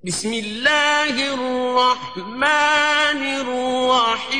بسم اللہ الرحمن الرحیم۔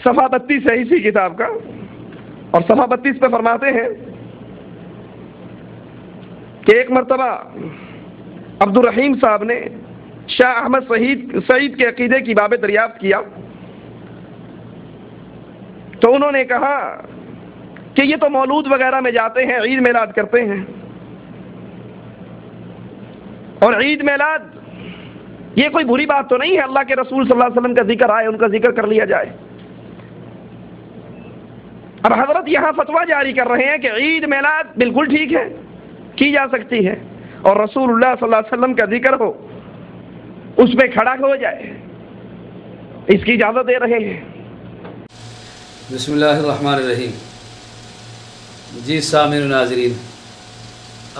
صفحہ 32 ہے اسی کتاب کا، اور صفحہ 32 پہ فرماتے ہیں کہ ایک مرتبہ عبد الرحیم صاحب نے شاہ احمد سعید کے عقیدے کی باب دریافت کیا، تو انہوں نے کہا کہ یہ تو مولود وغیرہ میں جاتے ہیں، عید میلاد کرتے ہیں، اور عید میلاد یہ کوئی بری بات تو نہیں ہے، اللہ کے رسول صلی اللہ علیہ وسلم کا ذکر آئے، ان کا ذکر کر لیا جائے۔ اب حضرت یہاں فتویٰ جاری کر رہے ہیں کہ عید میلاد بالکل ٹھیک ہے، کی جا سکتی ہے، اور رسول اللہ صلی اللہ علیہ وسلم کا ذکر ہو، اس پہ کھڑا ہو جائے، اس کی اجازت دے رہے ہیں۔ بسم اللہ الرحمن الرحیم۔ جی سامعین و ناظرین،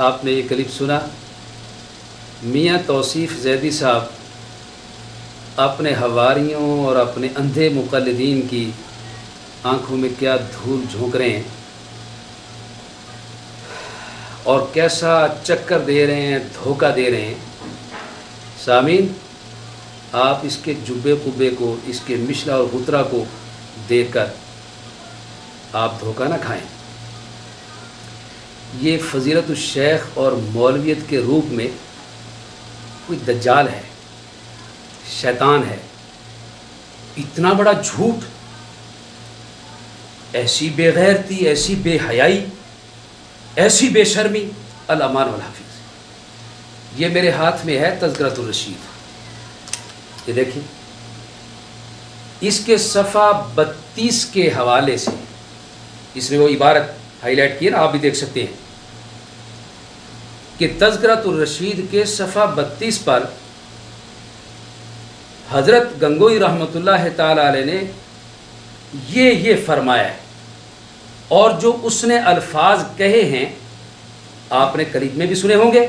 آپ نے یہ کلپ سنا، میاں توصیف زیدی صاحب اپنے حواریوں اور اپنے اندھے مقلدین کی آنکھوں میں کیا دھول جھونک رہے ہیں اور کیسا چکر دے رہے ہیں، دھوکہ دے رہے ہیں۔ سامعین، آپ اس کے جبے قبے کو، اس کے مشلا اور غترہ کو دیکھ کر آپ دھوکہ نہ کھائیں۔ یہ فضیلت الشیخ اور مولویت کے روپ میں کوئی دجال ہے، شیطان ہے۔ اتنا بڑا جھوٹ، ایسی بے غیرتی، ایسی بے حیائی، ایسی بے شرمی، الامان والحفیظ۔ یہ میرے ہاتھ میں ہے تذکرۃ الرشید، یہ دیکھیں، اس کے صفحہ 32 کے حوالے سے اس میں وہ عبارت ہائی لائٹ کی ہے نا، آپ بھی دیکھ سکتے ہیں کہ تذکرۃ الرشید کے صفحہ 32 پر حضرت گنگوئی رحمۃ اللہ تعالی علیہ نے یہ فرمایا ہے، اور جو اس نے الفاظ کہے ہیں آپ نے کلپ میں بھی سنے ہوں گے،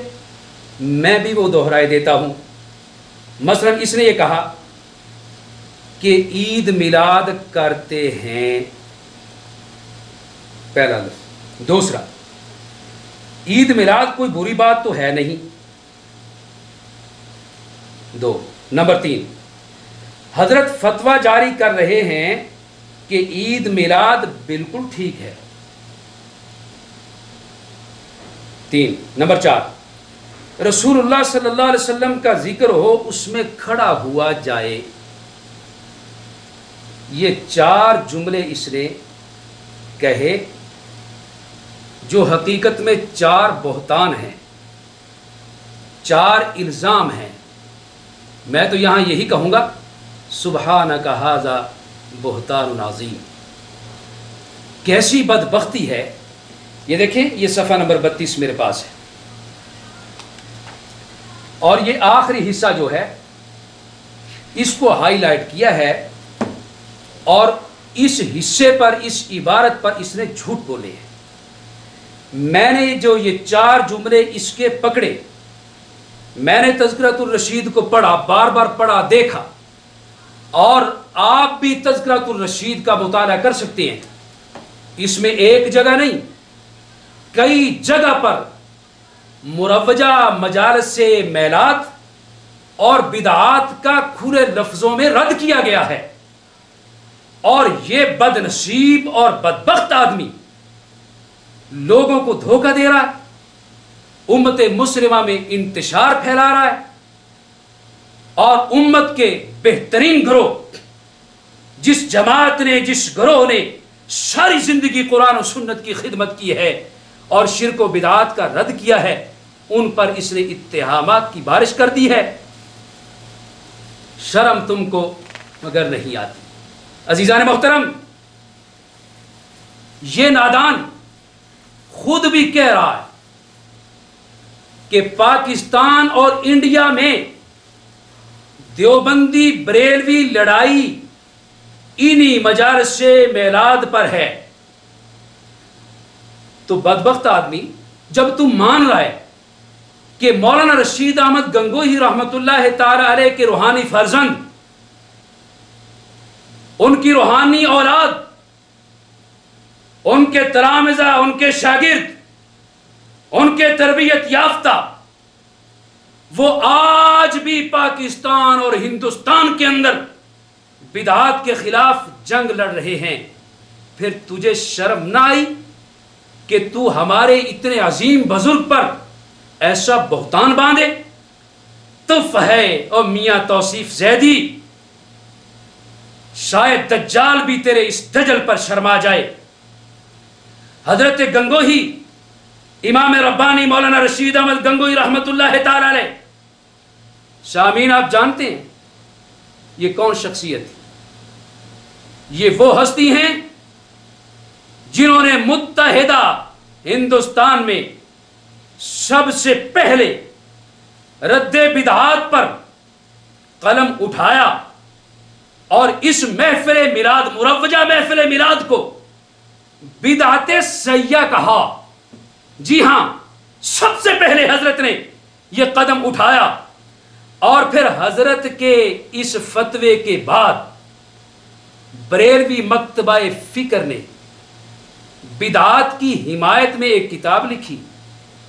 میں بھی وہ دہرائے دیتا ہوں۔ مثلا اس نے یہ کہا کہ عید میلاد کرتے ہیں، پہلا لفظ۔ دوسرا، عید میلاد کوئی بری بات تو ہے نہیں، دو۔ نمبر 3، حضرت فتویٰ جاری کر رہے ہیں کہ عید میلاد بالکل ٹھیک ہے، 3۔ نمبر 4، رسول اللہ صلی اللہ علیہ وسلم کا ذکر ہو، اس میں کھڑا ہوا جائے۔ یہ 4 جملے اس نے کہے جو حقیقت میں 4 بہتان ہیں، 4 الزام ہیں۔ میں تو یہاں یہی کہوں گا، سبحانک ھذا بہتان عظیم۔ کیسی بدبختی ہے۔ یہ دیکھیں، یہ صفحہ نمبر 32 میرے پاس ہے، اور یہ آخری حصہ جو ہے اس کو ہائی لائٹ کیا ہے، اور اس حصے پر، اس عبارت پر اس نے جھوٹ بولے ہیں۔ میں نے جو یہ 4 جملے اس کے پکڑے، میں نے تذکرۃ الرشید کو پڑھا، بار بار پڑھا، دیکھا، اور آپ بھی تذکرۃ الرشید کا مطالعہ کر سکتے ہیں۔ اس میں ایک جگہ نہیں، کئی جگہ پر مروجہ مجالس سے میلات اور بدعات کا کھلے لفظوں میں رد کیا گیا ہے، اور یہ بد نصیب اور بدبخت آدمی لوگوں کو دھوکہ دے رہا ہے، امت مسلمہ میں انتشار پھیلا رہا ہے، اور امت کے بہترین گروہ، جس جماعت نے، جس گروہ نے ساری زندگی قرآن و سنت کی خدمت کی ہے اور شرک و بدعات کا رد کیا ہے، ان پر اس نے اتہامات کی بارش کر دی ہے۔ شرم تم کو مگر نہیں آتی۔ عزیزان محترم، یہ نادان خود بھی کہہ رہا ہے کہ پاکستان اور انڈیا میں دیوبندی بریلوی لڑائی انہی مجالس سے میلاد پر ہے۔ تو بدبخت آدمی، جب تم مان رہا ہے کہ مولانا رشید احمد گنگوہی رحمۃ اللہ تعالی علیہ کے روحانی فرزند، ان کی روحانی اولاد، ان کے تلامذہ، ان کے شاگرد، ان کے تربیت یافتہ وہ آج بھی پاکستان اور ہندوستان کے اندر بدعات کے خلاف جنگ لڑ رہے ہیں، پھر تجھے شرم نہ آئی کہ تو ہمارے اتنے عظیم بزرگ پر ایسا بہتان باندھے؟ تف ہے اور میاں توصیف زیدی، شاید دجال بھی تیرے اس دجل پر شرما جائے۔ حضرت گنگوہی امام ربانی مولانا رشید احمد گنگوہی رحمت اللہ تعالی علیہ، شامین آپ جانتے ہیں یہ کون شخصیت ہے؟ یہ وہ ہستی ہیں جنہوں نے متحدہ ہندوستان میں سب سے پہلے رد بدعات پر قلم اٹھایا اور اس محفل میلاد، مروجہ محفل میلاد کو بدعت سیاح کہا۔ جی ہاں، سب سے پہلے حضرت نے یہ قدم اٹھایا، اور پھر حضرت کے اس فتوے کے بعد بریلوی مکتبہ فکر نے بدعات کی حمایت میں ایک کتاب لکھی۔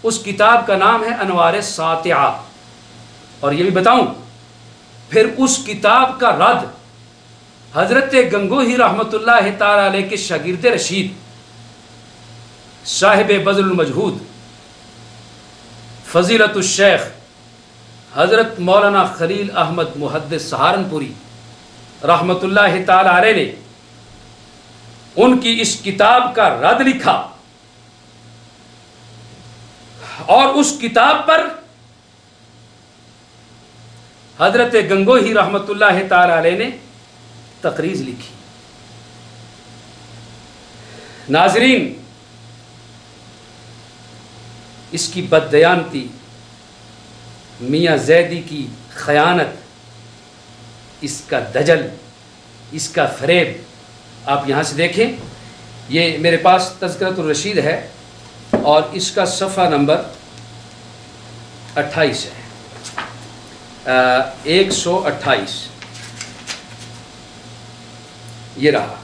اس کتاب کا نام ہے انوار ساطعہ۔ اور یہ بھی بتاؤں، پھر اس کتاب کا رد حضرت گنگوہی رحمت اللہ تعالی علیہ کے شاگرد رشید صاحب بذل المجہود فضیلت الشیخ حضرت مولانا خلیل احمد محدث سہارنپوری رحمت اللہ تعالی علیہ نے ان کی اس کتاب کا رد لکھا، اور اس کتاب پر حضرت گنگوہی رحمت اللہ تعالی علیہ نے تقریض لکھی۔ ناظرین، اس کی بددیانتی، میاں زیدی کی خیانت، اس کا دجل، اس کا فریب آپ یہاں سے دیکھیں۔ یہ میرے پاس تذکرۃ الرشید ہے اور اس کا صفحہ نمبر 28 ہے، 128 یہ رہا۔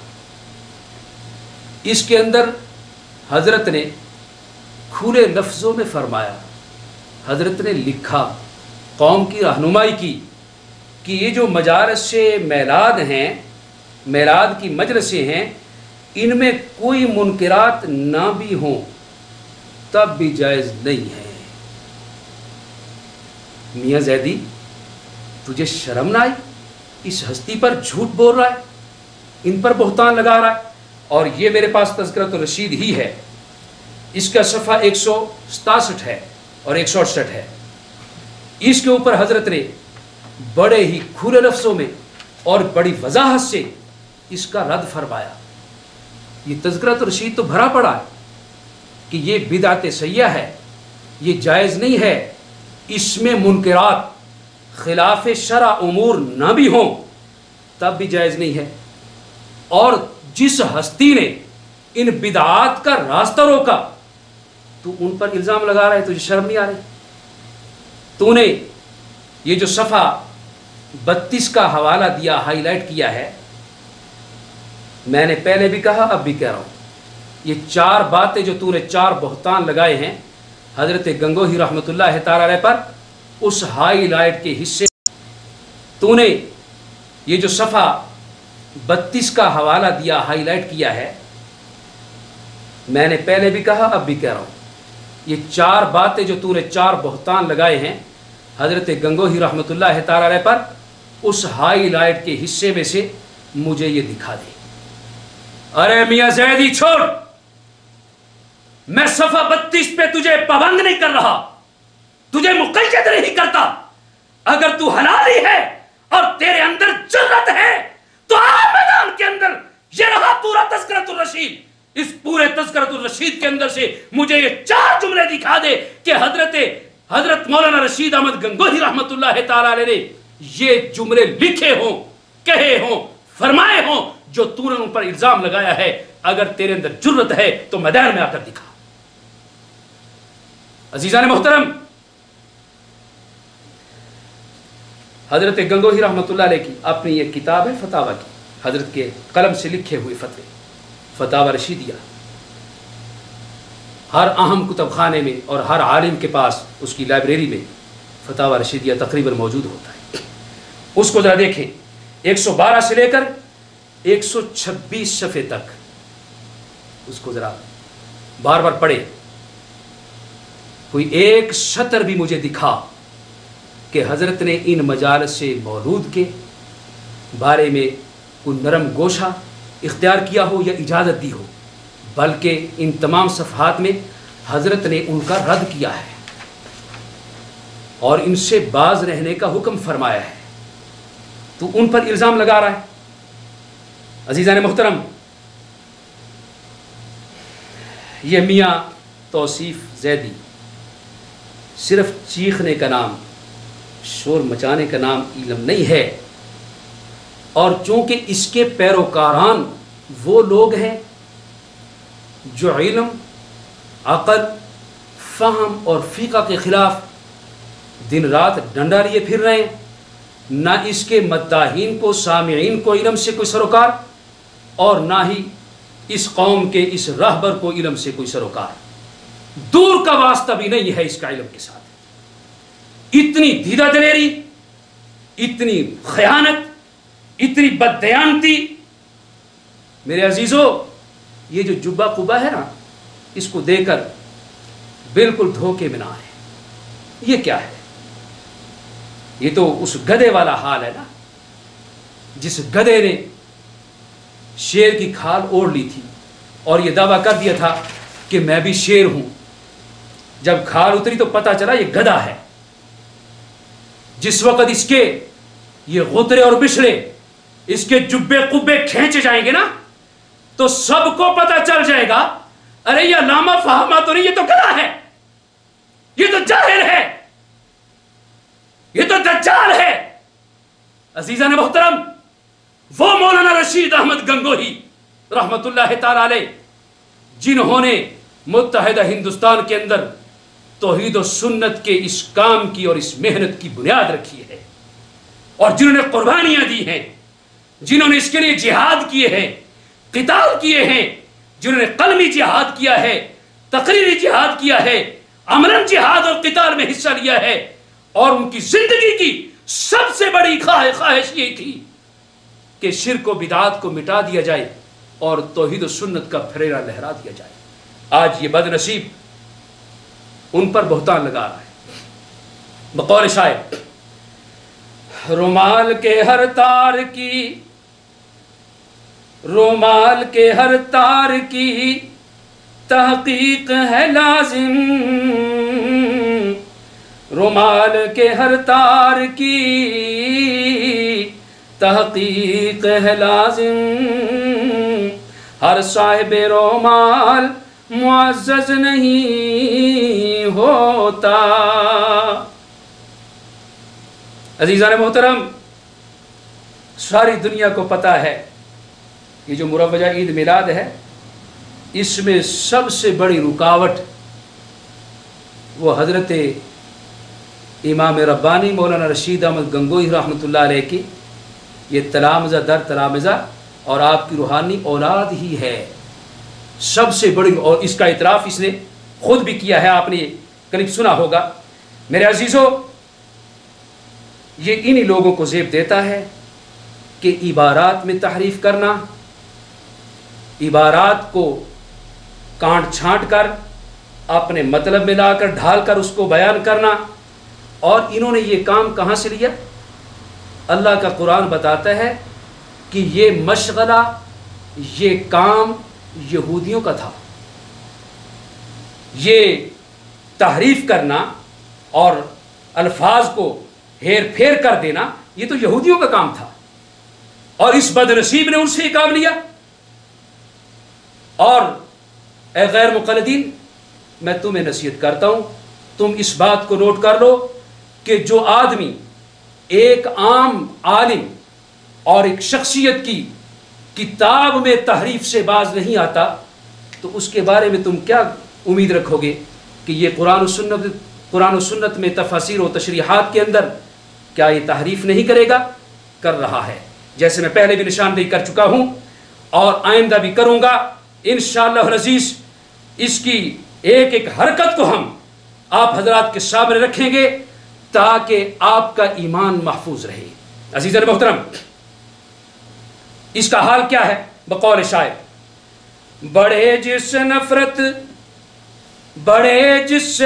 اس کے اندر حضرت نے کھلے لفظوں میں فرمایا، حضرت نے لکھا، قوم کی رہنمائی کی کہ یہ جو مجالس میلاد ہیں، میلاد کی مجلسیں ہیں، ان میں کوئی منکرات نہ بھی ہوں تب بھی جائز نہیں ہے۔ میاں زیدی، تجھے شرم نہ آئی؟ اس ہستی پر جھوٹ بول رہا ہے، ان پر بہتان لگا رہا ہے۔ اور یہ میرے پاس تذکرۃ الرشید ہی ہے، اس کا صفحہ 167 ہے اور 168 ہے۔ اس کے اوپر حضرت نے بڑے ہی کھلے لفظوں میں اور بڑی وضاحت سے اس کا رد فرمایا۔ یہ تذکرۃ الرشید تو بھرا پڑا ہے کہ یہ بدعت سیاح ہے، یہ جائز نہیں ہے، اس میں منکرات خلاف شرع امور نہ بھی ہوں تب بھی جائز نہیں ہے۔ اور جس ہستی نے ان بدعات کا راستہ روکا، تو ان پر الزام لگا رہا ہے، تجھے شرم نہیں آ رہی؟ تو نے یہ جو صفحہ 32 کا حوالہ دیا، ہائی لائٹ کیا ہے، میں نے پہلے بھی کہا اب بھی کہہ رہا ہوں، یہ 4 باتیں جو تو نے 4 بہتان لگائے ہیں حضرت گنگوہی رحمت اللہ تعالی علیہ پر، اس ہائی لائٹ کے حصے تو نے یہ جو صفحہ 32 کا حوالہ دیا، ہائی لائٹ کیا ہے، میں نے پہلے بھی کہا اب بھی کہہ رہا ہوں، یہ 4 باتیں جو تو نے 4 بہتان لگائے ہیں حضرت گنگوہی رحمت اللہ تعالی علیہ پر، اس ہائی لائٹ کے حصے میں سے مجھے یہ دکھا دے۔ ارے میاں زیدی چھوڑ، میں صفحہ 32 پہ تجھے پابند نہیں کر رہا، تجھے مقید نہیں کرتا۔ اگر تو حلالی ہے اور تیرے اندر جرت ہے تو آ میدان کے اندر، یہ رہا پورا تذکرۃ الرشید، اس پورے تذکرۃ الرشید کے اندر سے مجھے یہ 4 جملے دکھا دے کہ حضرت مولانا رشید احمد گنگوہی رحمت اللہ تعالی علیہ نے یہ جملے لکھے ہوں، کہے ہوں، فرمائے ہوں جو تو نے ان پر الزام لگایا ہے۔ اگر تیرے اندر جرت ہے تو میدان میں آ کر دکھا۔ عزیزان محترم، حضرت گنگوہی رحمت اللہ علیہ کی اپنی یہ کتاب ہے فتاوی کی، حضرت کے قلم سے لکھے ہوئے فتوے، فتاوی رشیدیہ۔ ہر اہم کتب خانے میں اور ہر عالم کے پاس اس کی لائبریری میں فتاوی رشیدیہ تقریباً موجود ہوتا ہے. اس کو ذرا دیکھیں, 112 سے لے کر 126 صفحے تک اس کو ذرا بار بار پڑھے. کوئی ایک سطر بھی مجھے دکھا کہ حضرت نے ان مجالس مولود کے بارے میں کوئی نرم گوشہ اختیار کیا ہو یا اجازت دی ہو, بلکہ ان تمام صفحات میں حضرت نے ان کا رد کیا ہے اور ان سے باز رہنے کا حکم فرمایا ہے. تو ان پر الزام لگا رہا ہے. عزیزان محترم, یہ میاں توصیف زیدی صرف چیخنے کا نام, شور مچانے کا نام علم نہیں ہے, اور چونکہ اس کے پیروکاران وہ لوگ ہیں جو علم, عقل, فہم اور فقہ کے خلاف دن رات ڈنڈا لیے پھر رہے ہیں, نہ اس کے مداحین کو, سامعین کو علم سے کوئی سروکار, اور نہ ہی اس قوم کے اس راہبر کو علم سے کوئی سروکار. دور کا واسطہ بھی نہیں ہے اس کا علم کے ساتھ. اتنی دیدہ دلیری, اتنی خیانت, اتنی بددیانتی. میرے عزیزو, یہ جو جبہ قبہ ہے نا, اس کو دے کر بالکل دھوکے میں نہ آئے. یہ کیا ہے؟ یہ تو اس گدھے والا حال ہے نا جس گدھے نے شیر کی کھال اوڑھ لی تھی اور یہ دعویٰ کر دیا تھا کہ میں بھی شیر ہوں. جب کھال اتری تو پتہ چلا یہ گدھا ہے. جس وقت اس کے یہ غترے اور بچھڑے, اس کے جبے قبے کھینچے جائیں گے نا, تو سب کو پتہ چل جائے گا, ارے یہ علامہ فہمہ تو نہیں, یہ تو گدھا ہے, یہ تو جاہل ہے, یہ تو دجال ہے. عزیزان محترم, وہ مولانا رشید احمد گنگوہی رحمت اللہ تعالی علیہ جنہوں نے متحدہ ہندوستان کے اندر توحید و سنت کے اس کام کی اور اس محنت کی بنیاد رکھی ہے, اور جنہوں نے قربانیاں دی ہیں, جنہوں نے اس کے لیے جہاد کیے ہیں, قتال کیے ہیں, جنہوں نے قلمی جہاد کیا ہے, تقریری جہاد کیا ہے, عملاً جہاد اور قتال میں حصہ لیا ہے, اور ان کی زندگی کی سب سے بڑی خواہش یہ تھی کہ شرک و بدعات کو مٹا دیا جائے اور توحید و سنت کا پھریرا لہرا دیا جائے. آج یہ بد نصیب ان پر بہتان لگا رہا ہے. بقول شاعر, رومال کے ہر تار کی, رومال کے ہر تار کی تحقیق ہے لازم, رومال کے ہر تار کی تحقیق ہے لازم, ہر صاحب رومال معزز نہیں ہوتا. عزیزان محترم, ساری دنیا کو پتہ ہے یہ جو مروجہ عید میلاد ہے, اس میں سب سے بڑی رکاوٹ وہ حضرت امام ربانی مولانا رشید احمد گنگوہی رحمۃ اللہ علیہ کی یہ تلامذہ در تلامذہ اور آپ کی روحانی اولاد ہی ہے. سب سے بڑی, اور اس کا اعتراف اس نے خود بھی کیا ہے, آپ نے کلپ سنا ہوگا. میرے عزیزو, یہ انہی لوگوں کو زیب دیتا ہے کہ عبارات میں تحریف کرنا, عبارات کو کانٹ چھانٹ کر اپنے مطلب میں لا کر ڈھال کر اس کو بیان کرنا. اور انہوں نے یہ کام کہاں سے لیا؟ اللہ کا قرآن بتاتا ہے کہ یہ مشغلہ, یہ کام یہودیوں کا تھا. یہ تحریف کرنا اور الفاظ کو ہیر پھیر کر دینا, یہ تو یہودیوں کا کام تھا, اور اس بد نصیب نے ان سے یہ کام لیا. اور اے غیر مقلدین, میں تمہیں نصیحت کرتا ہوں, تم اس بات کو نوٹ کر لو کہ جو آدمی ایک عام عالم اور ایک شخصیت کی کتاب میں تحریف سے باز نہیں آتا, تو اس کے بارے میں تم کیا امید رکھو گے کہ یہ قرآن و سنت میں تفاسیر و تشریحات کے اندر کیا یہ تحریف نہیں کرے گا؟ کر رہا ہے, جیسے میں پہلے بھی نشاندہی کر چکا ہوں اور آئندہ بھی کروں گا انشاءاللہ العزیز. اس کی ایک ایک حرکت کو ہم آپ حضرات کے سامنے رکھیں گے تاکہ آپ کا ایمان محفوظ رہے۔ عزیزان محترم، اس کا حال کیا ہے؟ بقول شاعر، بڑھے جس سے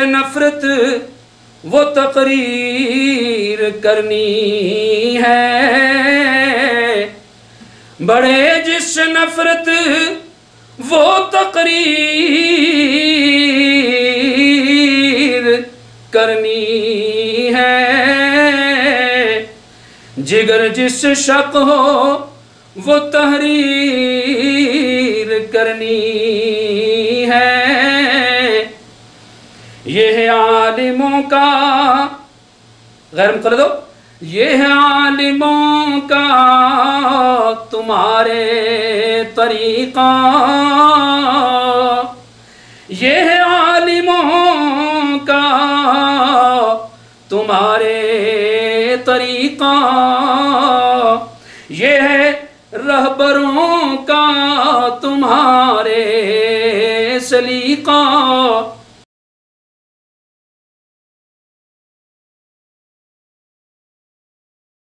نفرت وہ تقریر کرنی ہے، بڑھے جس سے نفرت وہ تقریر کرنی ہے، جگر جس سے شک ہو وہ تحریر کرنی ہے، یہ ہے عالموں کا غیر مقلد ہو، یہ ہے عالموں کا تمہارے طریقہ، یہ ہے عالموں کا تمہارے طریقہ، یہ ہے رہبروں کا تمہارے سلیقہ،